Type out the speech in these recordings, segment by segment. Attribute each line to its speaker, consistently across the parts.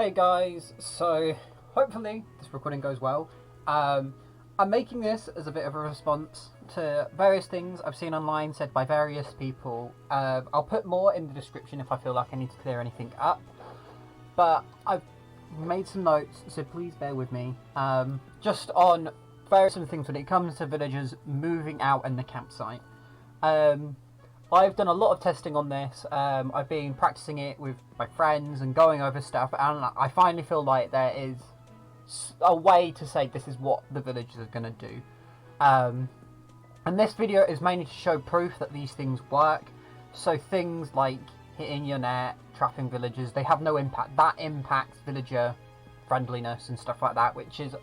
Speaker 1: Hey guys, so hopefully this recording goes well. I'm making this as a bit of a response to various things I've seen online said by various people. I'll put more in the description if I feel like I need to clear anything up. But I've made some notes, so please bear with me. Just on various things when it comes to villagers moving out in the campsite. I've done a lot of testing on this. I've been practicing it with my friends and going over stuff, and I finally feel like there is a way to say this is what the villagers are going to do. And this video is mainly to show proof that these things work. So things like hitting your net, trapping villagers, they have no impact. That impacts villager friendliness and stuff like that, which is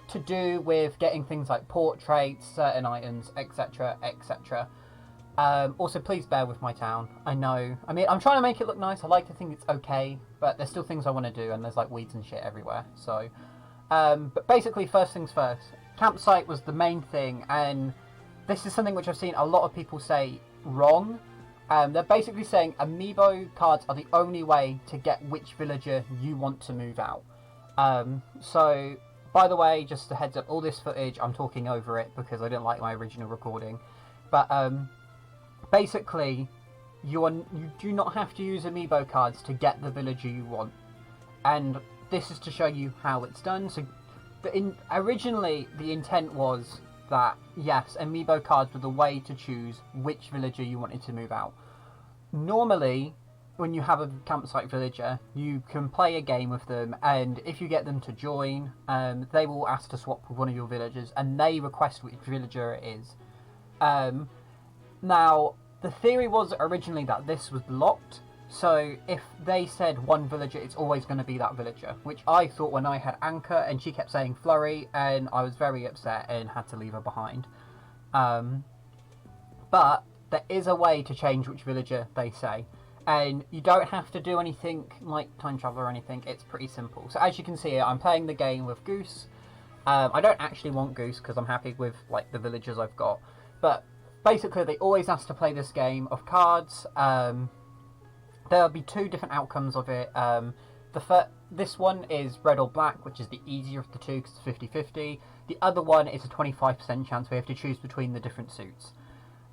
Speaker 1: to do with getting things like portraits, certain items, etc, etc. Also, please bear with my town. I mean, I'm trying to make it look nice. I like to think it's okay, but there's still things I want to do, and there's like weeds and shit everywhere. So, but basically, first things first. Campsite was the main thing, and this is something which I've seen a lot of people say wrong. They're basically saying Amiibo cards are the only way to get which villager you want to move out. So, by the way, just a heads up, all this footage, I'm talking over it because I didn't like my original recording. But, basically, you do not have to use Amiibo cards to get the villager you want. And this is to show you how it's done. So, originally, the intent was that, yes, Amiibo cards were the way to choose which villager you wanted to move out. Normally, when you have a campsite villager, you can play a game with them, and if you get them to join, they will ask to swap with one of your villagers, and they request which villager it is. Now, the theory was originally that this was locked, so if they said one villager, it's always going to be that villager, which I thought when I had Anchor, and she kept saying Flurry, and I was very upset and had to leave her behind. But there is a way to change which villager they say, and you don't have to do anything like time travel or anything. It's pretty simple. So as you can see here, I'm playing the game with Goose. I don't actually want Goose because I'm happy with like the villagers I've got, but basically, they always ask to play this game of cards. There'll be two different outcomes of it. This one is red or black, which is the easier of the two because it's 50-50. The other one is a 25% chance we have to choose between the different suits.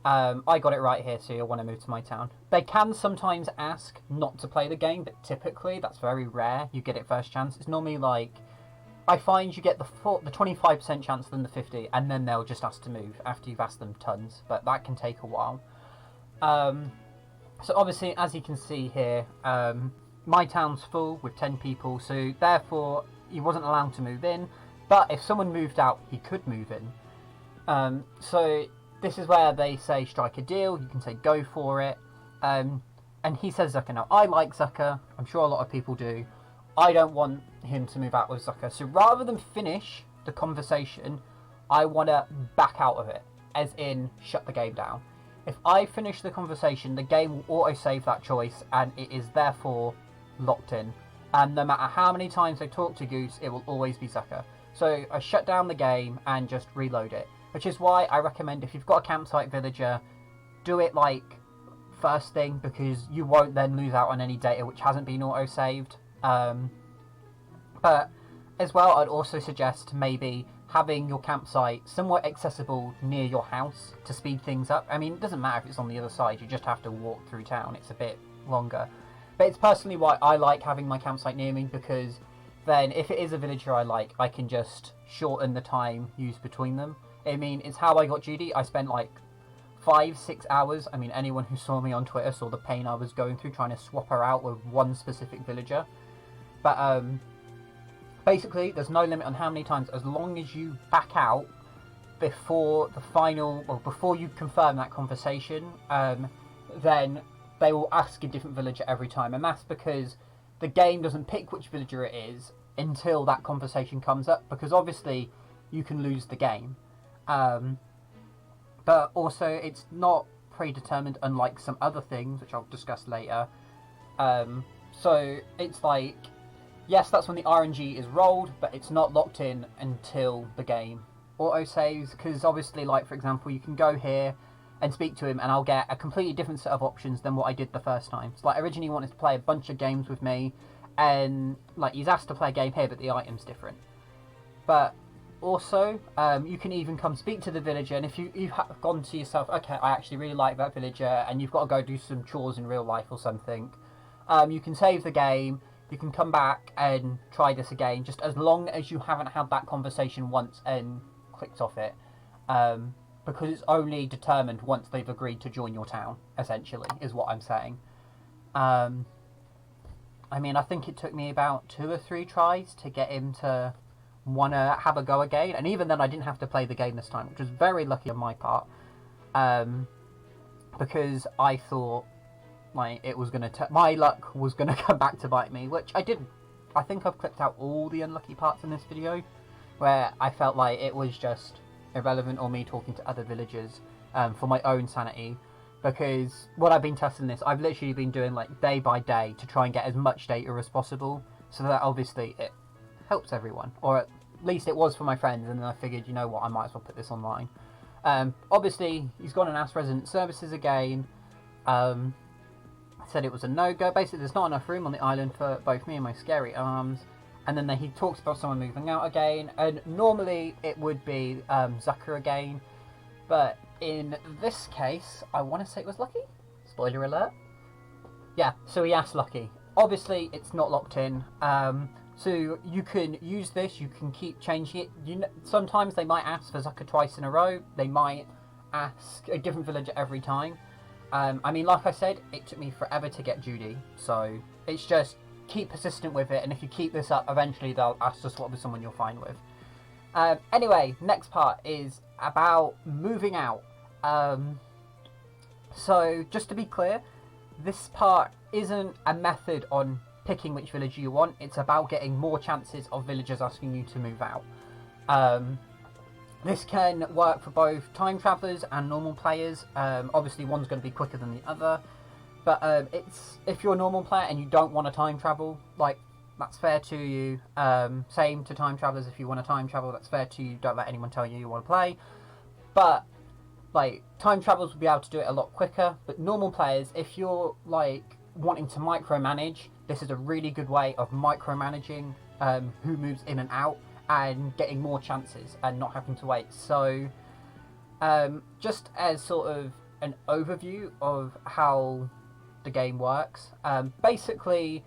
Speaker 1: I got it right here, so you'll want to move to my town. They can sometimes ask not to play the game, but typically, that's very rare. You get it first chance. It's normally like, I find you get the 25% chance than the 50, and then they'll just ask to move after you've asked them tons, but that can take a while. So obviously, as you can see here, my town's full with 10 people, so therefore he wasn't allowed to move in, but if someone moved out, he could move in. So this is where they say strike a deal, you can say go for it, and he says Zucker. Now, I like Zucker, I'm sure a lot of people do. I don't want him to move out with Zucker. So rather than finish the conversation, I want to back out of it. As in, shut the game down. If I finish the conversation, the game will auto-save that choice, and it is therefore locked in. And no matter how many times I talk to Goose, it will always be Zucker. So I shut down the game and just reload it. Which is why I recommend, if you've got a campsite villager, do it like first thing, because you won't then lose out on any data which hasn't been auto-saved. But as well, I'd also suggest maybe having your campsite somewhat accessible near your house to speed things up. I mean, it doesn't matter if it's on the other side, you just have to walk through town, it's a bit longer. But it's personally why I like having my campsite near me, because then if it is a villager I like, I can just shorten the time used between them. I mean, it's how I got Judy. I spent like 5-6 hours. I mean, anyone who saw me on Twitter saw the pain I was going through trying to swap her out with one specific villager. But basically, there's no limit on how many times, as long as you back out before the final, or before you confirm that conversation, then they will ask a different villager every time. And that's because the game doesn't pick which villager it is until that conversation comes up, because obviously you can lose the game. But also, it's not predetermined, unlike some other things, which I'll discuss later. So it's like, yes, that's when the RNG is rolled, but it's not locked in until the game auto-saves, because obviously, like, for example, you can go here and speak to him, and I'll get a completely different set of options than what I did the first time. So, like, originally he wanted to play a bunch of games with me, and like he's asked to play a game here, but the item's different. But also, you can even come speak to the villager, and if you've gone to yourself, okay, I actually really like that villager, and you've got to go do some chores in real life or something, you can save the game, you can come back and try this again, just as long as you haven't had that conversation once and clicked off it, because it's only determined once they've agreed to join your town, essentially, is what I'm saying. I mean, I think it took me about 2 or 3 tries to get him to want to have a go again, and even then I didn't have to play the game this time, which was very lucky on my part, because I thought like it was going to my luck was going to come back to bite me, which I didn't. I think I've clipped out all the unlucky parts in this video where I felt like it was just irrelevant, or me talking to other villagers for my own sanity, because when I've been testing this, I've literally been doing like day by day to try and get as much data as possible, so that obviously it helps everyone, or at least it was for my friends, and then I figured, you know what, I might as well put this online. Obviously, he's gone and asked resident services again, said it was a no-go. Basically, there's not enough room on the island for both me and my scary arms, and then he talks about someone moving out again, and normally it would be Zucker again, but in this case, I want to say it was Lucky? Spoiler alert. Yeah, so he asked Lucky. Obviously, it's not locked in, so you can use this, you can keep changing it. Sometimes they might ask for Zucker twice in a row, they might ask a different villager every time. I mean, like I said, it took me forever to get Judy, so it's just keep persistent with it, and if you keep this up, eventually they'll ask to swap with someone you're fine with. Anyway, next part is about moving out. So, just to be clear, this part isn't a method on picking which villager you want, it's about getting more chances of villagers asking you to move out. This can work for both time travelers and normal players. Obviously one's going to be quicker than the other, but it's if you're a normal player and you don't want to time travel, like, that's fair to you. Same to time travelers, if you want to time travel, that's fair to you, don't let anyone tell you want to play. But like, time travelers will be able to do it a lot quicker, but normal players, if you're like wanting to micromanage, this is a really good way of micromanaging who moves in and out and getting more chances and not having to wait. So just as sort of an overview of how the game works, basically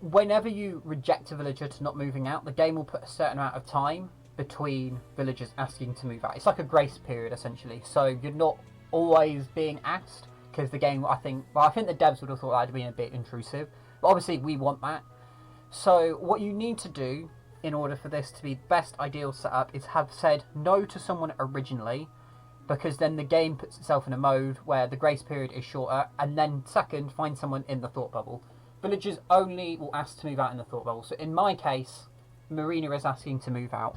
Speaker 1: whenever you reject a villager to not moving out, the game will put a certain amount of time between villagers asking to move out. It's like a grace period essentially, so you're not always being asked, because the game, I think the devs would have thought that would have been a bit intrusive, but obviously we want that. So what you need to do in order for this to be the best ideal setup is have said no to someone originally, because then the game puts itself in a mode where the grace period is shorter, and then second, find someone in the thought bubble. Villagers only will ask to move out in the thought bubble, so in my case, Marina is asking to move out.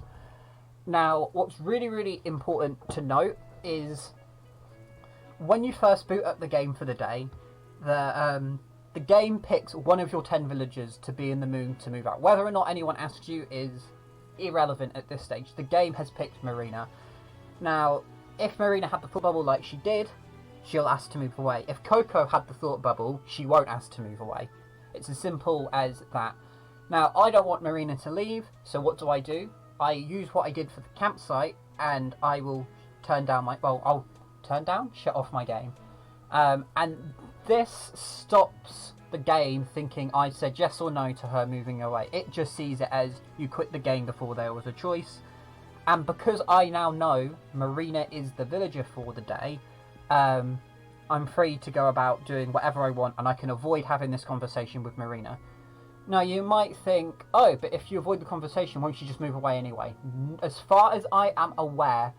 Speaker 1: Now, what's really, really important to note is when you first boot up the game for the day, the game picks one of your 10 villagers to be in the mood to move out. Whether or not anyone asks you is irrelevant at this stage. The game has picked Marina. Now, if Marina had the thought bubble like she did, she'll ask to move away. If Coco had the thought bubble, she won't ask to move away. It's as simple as that. Now, I don't want Marina to leave, so what do? I use what I did for the campsite, and I will turn down my... Well, I'll turn down? Shut off my game. And this stops the game thinking I said yes or no to her moving away. It just sees it as you quit the game before there was a choice. And because I now know Marina is the villager for the day, I'm free to go about doing whatever I want, and I can avoid having this conversation with Marina. Now, you might think, oh, but if you avoid the conversation, won't you just move away anyway? As far as I am aware,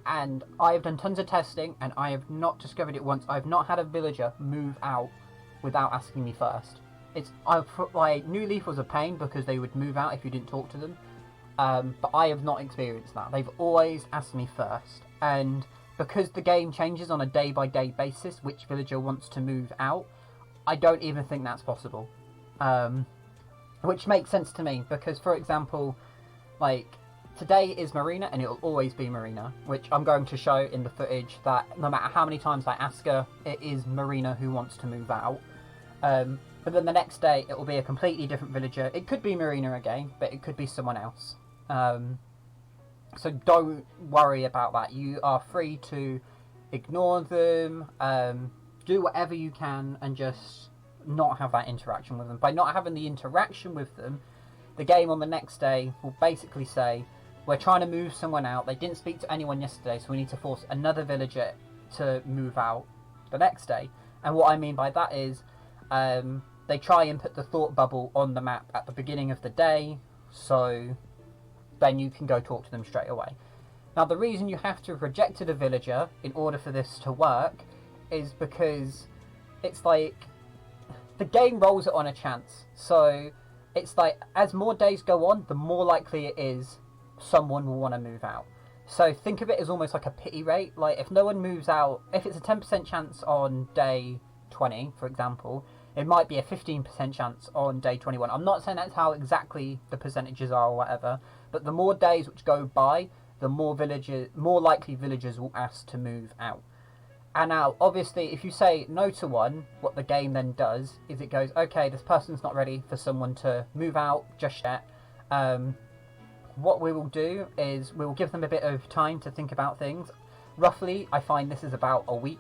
Speaker 1: and I have done tons of testing, and I have not discovered it once, I have not had a villager move out without asking me first. Like, New Leaf was a pain because they would move out if you didn't talk to them, but I have not experienced that. They've always asked me first, and because the game changes on a day-by-day basis which villager wants to move out, I don't even think that's possible. Which makes sense to me, because, for example, like, today is Marina, and it'll always be Marina, which I'm going to show in the footage, that no matter how many times I ask her, it is Marina who wants to move out. But then the next day, it will be a completely different villager. It could be Marina again, but it could be someone else. So don't worry about that. You are free to ignore them, do whatever you can, and just not have that interaction with them. By not having the interaction with them, the game on the next day will basically say, we're trying to move someone out. They didn't speak to anyone yesterday, so we need to force another villager to move out the next day. And what I mean by that is, they try and put the thought bubble on the map at the beginning of the day, so then you can go talk to them straight away. Now, the reason you have to have rejected a villager in order for this to work is because it's like the game rolls it on a chance. So it's like as more days go on, the more likely it is someone will want to move out. So think of it as almost like a pity rate. Like if no one moves out, if it's a 10% chance on day 20, for example, it might be a 15% chance on day 21. I'm not saying that's how exactly the percentages are or whatever, but the more days which go by, the more likely villagers will ask to move out. And now, obviously, if you say no to one, what the game then does is it goes, okay, this person's not ready for someone to move out just yet. What we will do is we will give them a bit of time to think about things. Roughly, I find this is about a week.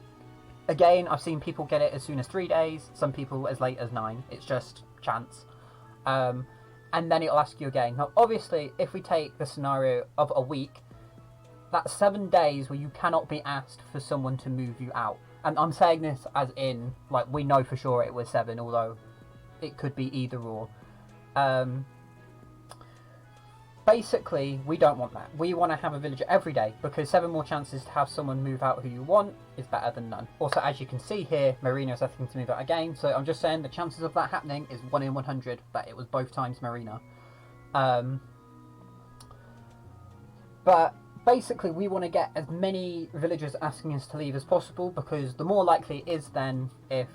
Speaker 1: Again, I've seen people get it as soon as 3 days, some people as late as 9. It's just chance. And then it'll ask you again. Now, obviously, if we take the scenario of a week, that's 7 days where you cannot be asked for someone to move you out. And I'm saying this as in, like, we know for sure it was 7, although it could be either or. Basically, we don't want that. We want to have a villager every day, because 7 more chances to have someone move out who you want is better than none. Also, as you can see here, Marina is asking to move out again, so I'm just saying the chances of that happening is 1 in 100 that it was both times Marina. But basically, we want to get as many villagers asking us to leave as possible, because the more likely it is then if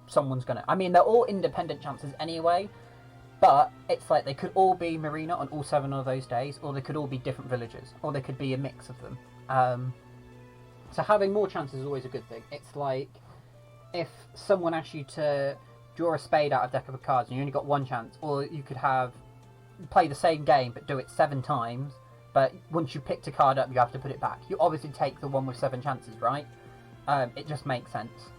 Speaker 1: someone's gonna... I mean, they're all independent chances anyway, but it's like they could all be Marina on all 7 of those days, or they could all be different villagers, or they could be a mix of them. So having more chances is always a good thing. It's like if someone asks you to draw a spade out of a deck of cards and you only got 1 chance, or you could have play the same game but do it 7 times, but once you picked a card up you have to put it back. You obviously take the one with 7 chances, right? It just makes sense.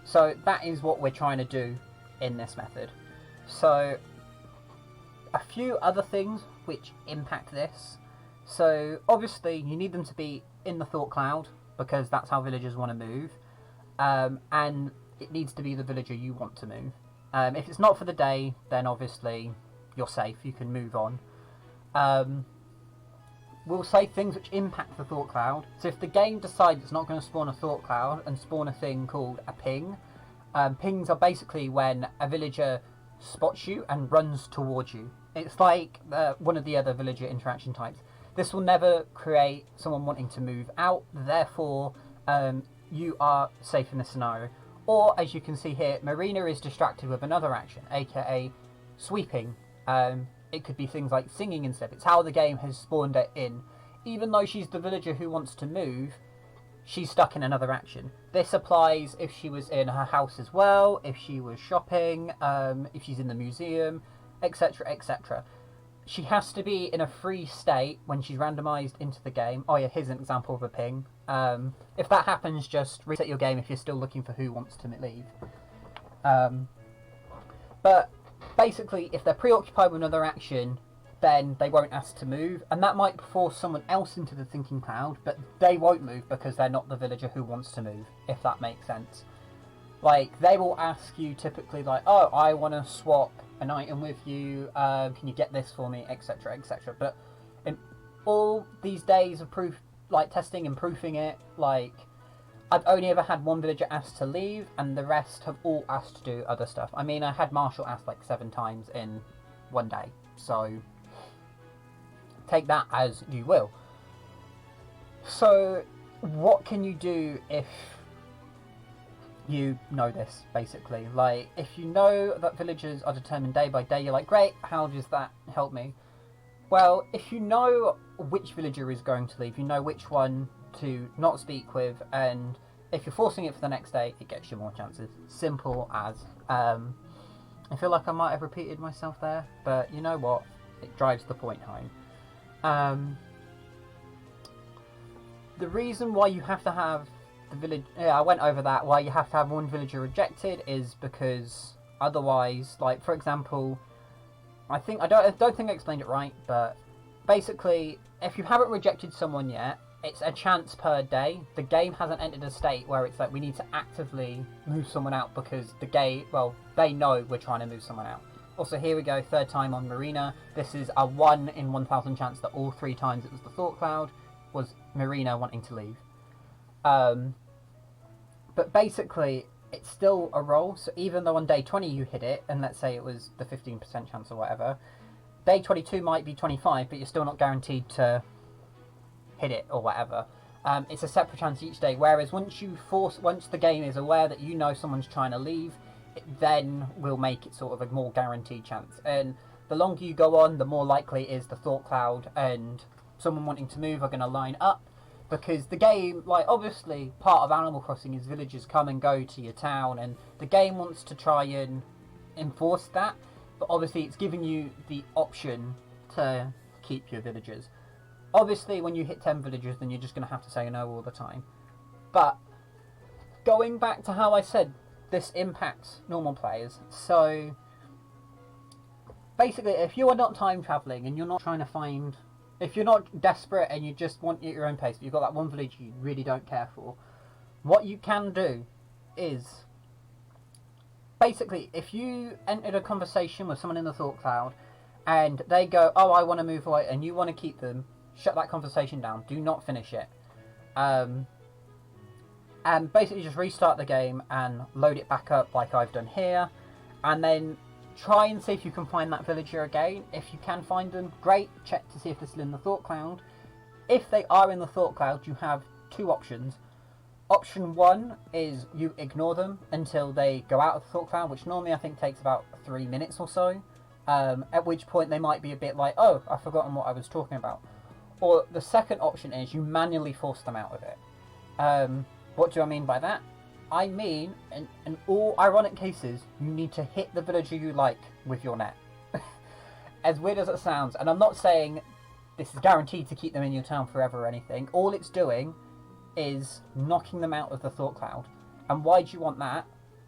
Speaker 1: So that is what we're trying to do in this method. So a few other things which impact this. So obviously you need them to be in the thought cloud, because that's how villagers want to move, and it needs to be the villager you want to move. If it's not for the day, then obviously you're safe, you can move on. We'll say things which impact the thought cloud. So if the game decides it's not going to spawn a thought cloud and spawn a thing called a ping, pings are basically when a villager spots you and runs towards you. It's like one of the other villager interaction types. This will never create someone wanting to move out, therefore you are safe in this scenario. Or, as you can see here, Marina is distracted with another action, aka sweeping. It could be things like singing instead. It's how the game has spawned it in. Even though she's the villager who wants to move, she's stuck in another action. This applies if she was in her house as well, if she was shopping, if she's in the museum, etc, etc. She has to be in a free state when she's randomised into the game. Oh yeah, here's an example of a ping. If that happens, just reset your game if you're still looking for who wants to leave. But basically, if they're preoccupied with another action, then they won't ask to move, and that might force someone else into the thinking cloud, but they won't move because they're not the villager who wants to move, if that makes sense. Like, they will ask you typically like, oh, I want to swap an item with you, can you get this for me, etc, etc. But in all these days of proof, like testing and proofing it, like, I've only ever had 1 villager asked to leave, and the rest have all asked to do other stuff. I mean, I had Marshall asked like 7 times in 1 day, so take that as you will. So what can you do if you know this, basically? Like, if you know that villagers are determined day by day, you're like, great, how does that help me? Well, if you know which villager is going to leave, you know which one to not speak with, and If you're forcing it for the next day, it gets you more chances. Simple as. I feel like I might have repeated myself there, but you know what? It drives the point home. The reason why you have to have the village... Yeah, I went over that. Why you have to have one villager rejected is because otherwise, like, for example... I don't think I explained it right, but basically, if you haven't rejected someone yet, it's a chance per day. The game hasn't entered a state where it's like we need to actively move someone out because the game, well, they know we're trying to move someone out. Also, here we go, third time on Marina. This is a 1 in 1,000 chance that all 3 times it was the Thought Cloud was Marina wanting to leave. But basically, it's still a roll. So even though on day 20 you hit it, and let's say it was the 15% chance or whatever, day 22 might be 25, but you're still not guaranteed to hit it or whatever. It's a separate chance each day. Whereas once the game is aware that you know someone's trying to leave, it then will make it sort of a more guaranteed chance. And the longer you go on, the more likely it is the Thought Cloud and someone wanting to move are going to line up. Because the game, like, obviously, part of Animal Crossing is villagers come and go to your town, and the game wants to try and enforce that, but obviously it's giving you the option to keep your villagers. Obviously, when you hit 10 villagers, then you're just going to have to say no all the time. But, going back to how I said, this impacts normal players. So, basically, if you are not time travelling, and you're not trying to find... If you're not desperate and you just want at your own pace, but you've got that one village you really don't care for, what you can do is... Basically, if you entered a conversation with someone in the Thought Cloud, and they go, oh, I want to move away, and you want to keep them, shut that conversation down. Do not finish it. And basically just restart the game and load it back up like I've done here. And then try and see if you can find that villager again. If you can find them, great. Check to see if they're still in the Thought Cloud. If they are in the Thought Cloud, you have 2 options. Option 1 is you ignore them until they go out of the Thought Cloud, which normally I think takes about 3 minutes or so. At which point they might be a bit like, oh, I've forgotten what I was talking about. Or the second option is you manually force them out of it. What do I mean by that? I mean, in all ironic cases, you need to hit the villager you like with your net. As weird as it sounds, and I'm not saying this is guaranteed to keep them in your town forever or anything. All it's doing is knocking them out of the Thought Cloud. And why do you want that?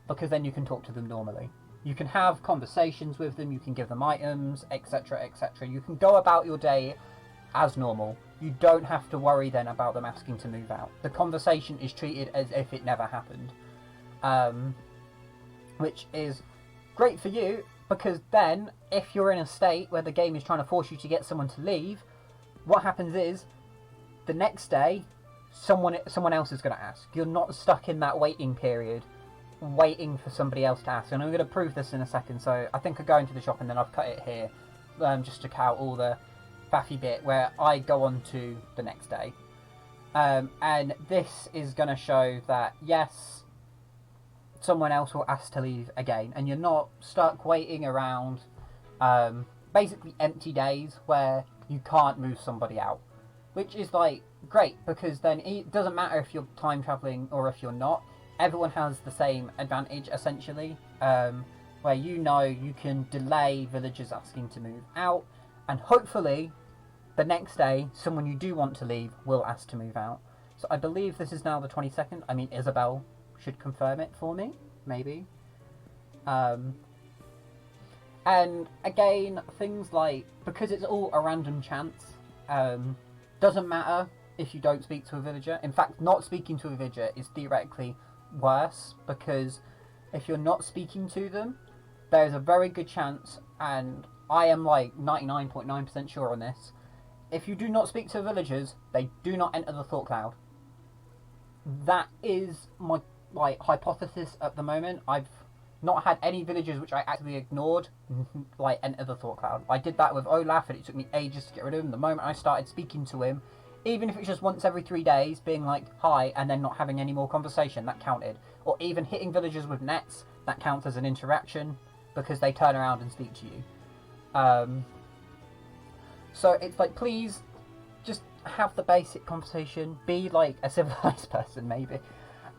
Speaker 1: Because then you can talk to them normally. You can have conversations with them, you can give them items, etc, etc. You can go about your day as normal. You don't have to worry then about them asking to move out. The conversation is treated as if it never happened. Which is great for you, because then, if you're in a state where the game is trying to force you to get someone to leave, what happens is, the next day, someone else is going to ask. You're not stuck in that waiting period, waiting for somebody else to ask. And I'm going to prove this in a second, so I think I go into the shop and then I've cut it here, just to cut out all the faffy bit where I go on to the next day. And this is going to show that, yes, someone else will ask to leave again, and you're not stuck waiting around basically empty days where you can't move somebody out. Which is, like, great, because then it doesn't matter if you're time travelling or if you're not. Everyone has the same advantage, essentially, where you know you can delay villagers asking to move out, and hopefully the next day, someone you do want to leave will ask to move out. So I believe this is now the 22nd. I mean, Isabel should confirm it for me, maybe. And again, things like, because it's all a random chance, doesn't matter if you don't speak to a villager. In fact, not speaking to a villager is theoretically worse, because if you're not speaking to them, there's a very good chance, and I am like 99.9% sure on this, if you do not speak to villagers, they do not enter the Thought Cloud. That is my hypothesis at the moment. I've not had any villagers which I actively ignored enter the Thought Cloud. I did that with Olaf, and it took me ages to get rid of him. The moment I started speaking to him, even if it's just once every 3 days, being like, hi, and then not having any more conversation, that counted. Or even hitting villagers with nets, that counts as an interaction, because they turn around and speak to you. So it's like, please, just have the basic conversation, be like a civilized person, maybe.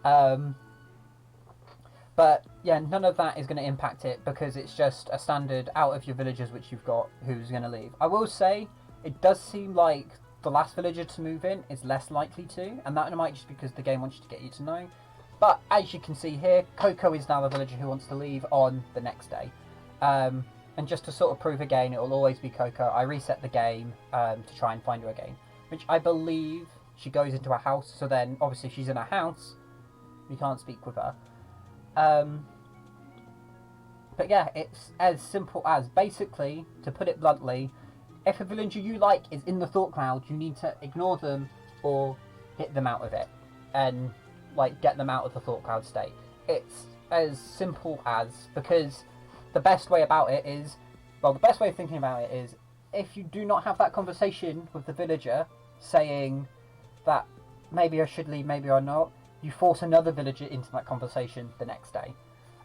Speaker 1: Um, but yeah, none of that is going to impact it because it's just a standard out of your villagers which you've got who's going to leave. I will say it does seem like the last villager to move in is less likely to, and that might just because the game wants you to get you to know. But as you can see here, Coco is now the villager who wants to leave on the next day. And just to sort of prove again, it will always be Coco. I reset the game to try and find her again, which I believe she goes into a house. So then, obviously, if she's in a house, we can't speak with her. But yeah, it's as simple as, basically, to put it bluntly, if a villager you like is in the thought cloud, you need to ignore them or hit them out of it and like get them out of the thought cloud state. It's as simple as, because the best way about it is, well, the best way of thinking about it is, if you do not have that conversation with the villager saying that maybe I should leave, maybe I'm not, you force another villager into that conversation the next day.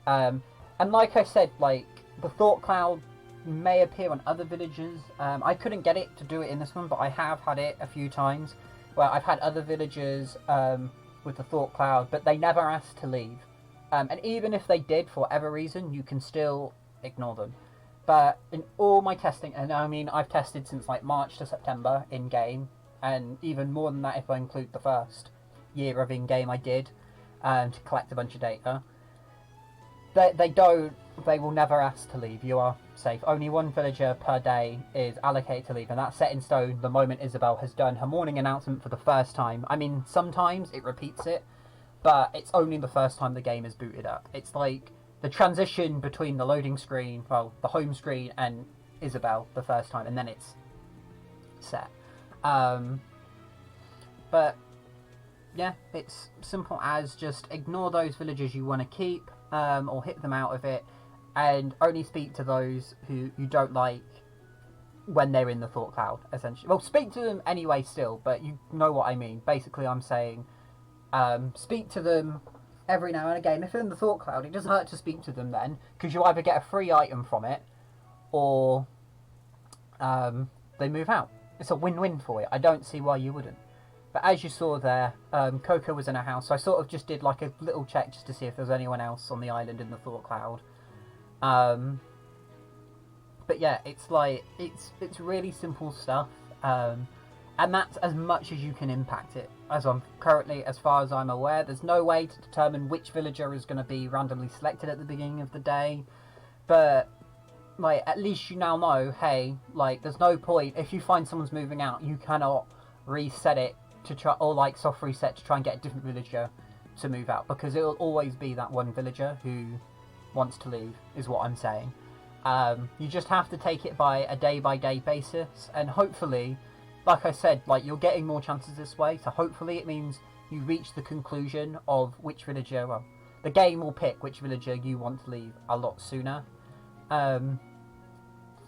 Speaker 1: And like I said, like, the thought cloud may appear on other villagers. I couldn't get it to do it in this one, but I have had it a few times where I've had other villagers with the thought cloud, but they never asked to leave. And even if they did, for whatever reason, you can still ignore them. But in all my testing, and I mean, I've tested since like March to September in-game, and even more than that if I include the first year of in-game I did to collect a bunch of data. They will never ask to leave. You are safe. Only one villager per day is allocated to leave, and that's set in stone the moment Isabel has done her morning announcement for the first time. I mean, sometimes it repeats it, but it's only the first time the game is booted up. It's like the transition between the loading screen, well, the home screen, and Isabel the first time, and then it's set. But yeah, it's simple as just ignore those villagers you want to keep, or hit them out of it, and only speak to those who you don't like when they're in the thought cloud, essentially. Well, speak to them anyway still, but you know what I mean. Basically, I'm saying speak to them every now and again. If they're in the thought cloud, it doesn't hurt to speak to them then, because you either get a free item from it, or they move out. It's a win-win for you. I don't see why you wouldn't. But as you saw there, Coco was in a house, so I sort of just did like a little check just to see if there was anyone else on the island in the thought cloud. But yeah, it's like, it's really simple stuff, and that's as much as you can impact it. As far as I'm aware, there's no way to determine which villager is going to be randomly selected at the beginning of the day, but like, at least you now know, hey, like, there's no point, if you find someone's moving out, you cannot reset it to try, or like soft reset to try and get a different villager to move out, because it'll always be that one villager who wants to leave, is what I'm saying. You just have to take it by a day-by-day basis, and hopefully, like I said, like, you're getting more chances this way, so hopefully it means you reach the conclusion of which villager, well, the game will pick which villager you want to leave a lot sooner,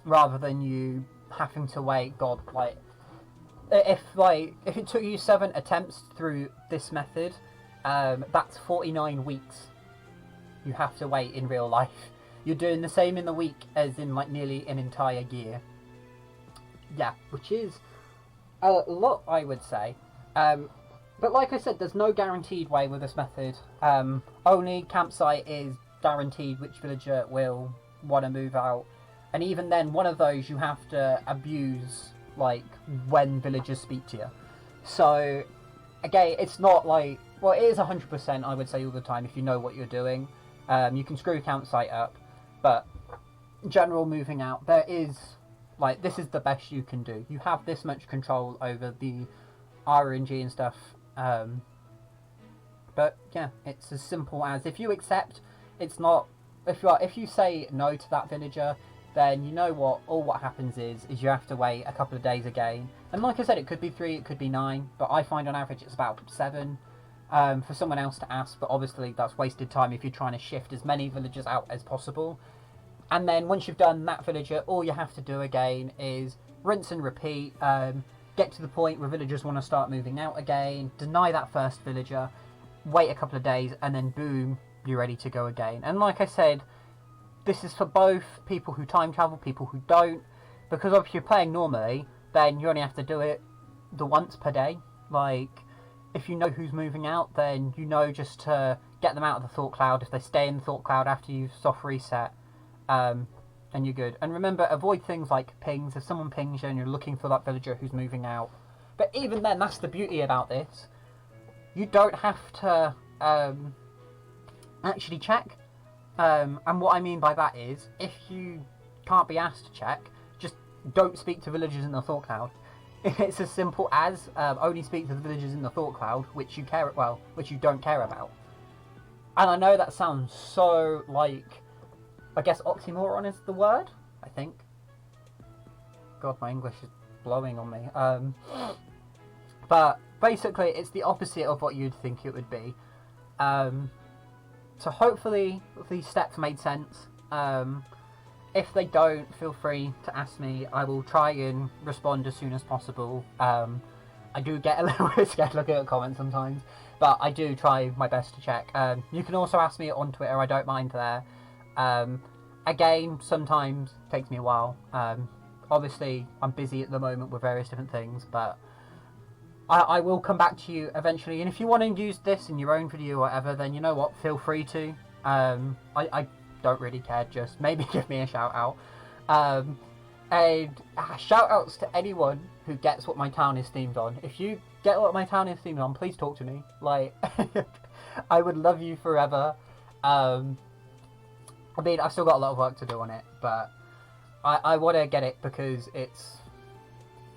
Speaker 1: rather than you having to wait, God, like, if it took you 7 attempts through this method, that's 49 weeks you have to wait in real life. You're doing the same in the week as in like nearly an entire year. Yeah, which is a lot, I would say. But like I said, there's no guaranteed way with this method. Only campsite is guaranteed which villager will want to move out, and even then, one of those you have to abuse, like, when villagers speak to you. So again, it's not like, well, it is 100%, I would say, all the time if you know what you're doing. You can screw campsite up, but general moving out, there is, like, this is the best you can do. You have this much control over the RNG and stuff. But yeah, it's as simple as, if you accept, it's not, if you say no to that villager, then you know what happens is you have to wait a couple of days again. And like I said, it could be 3, it could be 9, but I find on average it's about 7 for someone else to ask, but obviously that's wasted time if you're trying to shift as many villagers out as possible. And then once you've done that villager, all you have to do again is rinse and repeat, get to the point where villagers want to start moving out again, deny that first villager, wait a couple of days, and then boom, you're ready to go again. And like I said, this is for both people who time travel, people who don't, because if you're playing normally, then you only have to do it the once per day. Like, if you know who's moving out, then you know just to get them out of the thought cloud. If they stay in the thought cloud after you've soft reset, and you're good. And remember, avoid things like pings. If someone pings you and you're looking for that villager who's moving out, but even then, that's the beauty about this. You don't have to actually check. And what I mean by that is, if you can't be asked to check, just don't speak to villagers in the thought cloud. It's as simple as only speak to the villagers in the thought cloud, which you don't care about. And I know that sounds so, like, I guess oxymoron is the word, I think. God, my English is blowing on me. But basically, it's the opposite of what you'd think it would be. So hopefully these steps made sense. If they don't, feel free to ask me. I will try and respond as soon as possible. I do get a little bit scared looking at comments sometimes, but I do try my best to check. You can also ask me on Twitter, I don't mind there. Again, sometimes it takes me a while. Obviously, I'm busy at the moment with various different things, but I will come back to you eventually. And if you want to use this in your own video or whatever, then you know what, feel free to. I don't really care, just maybe give me a shout out. And shout outs to anyone who gets what my town is themed on. If you get what my town is themed on, please talk to me. Like, I would love you forever. I mean, I've still got a lot of work to do on it, but I want to get it because it's,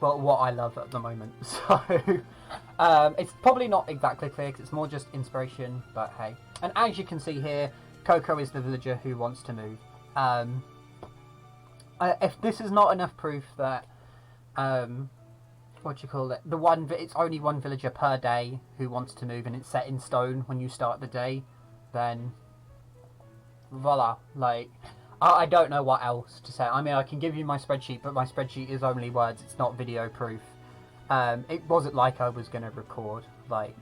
Speaker 1: well, what I love at the moment. So, it's probably not exactly clear because it's more just inspiration, but hey. And as you can see here, Coco is the villager who wants to move. If this is not enough proof that, what do you call it? It's only one villager per day who wants to move, and it's set in stone when you start the day, then voila. Like, I don't know what else to say. I mean, I can give you my spreadsheet, but my spreadsheet is only words. It's not video proof. It wasn't like I was going to record, like,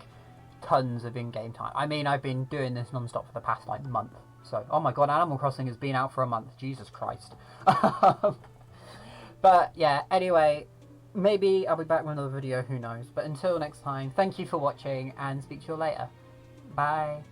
Speaker 1: tons of in-game time. I mean, I've been doing this non-stop for the past, like, month. So, oh my god, Animal Crossing has been out for a month. Jesus Christ. But, yeah, anyway, maybe I'll be back with another video, who knows. But until next time, thank you for watching, and speak to you later. Bye.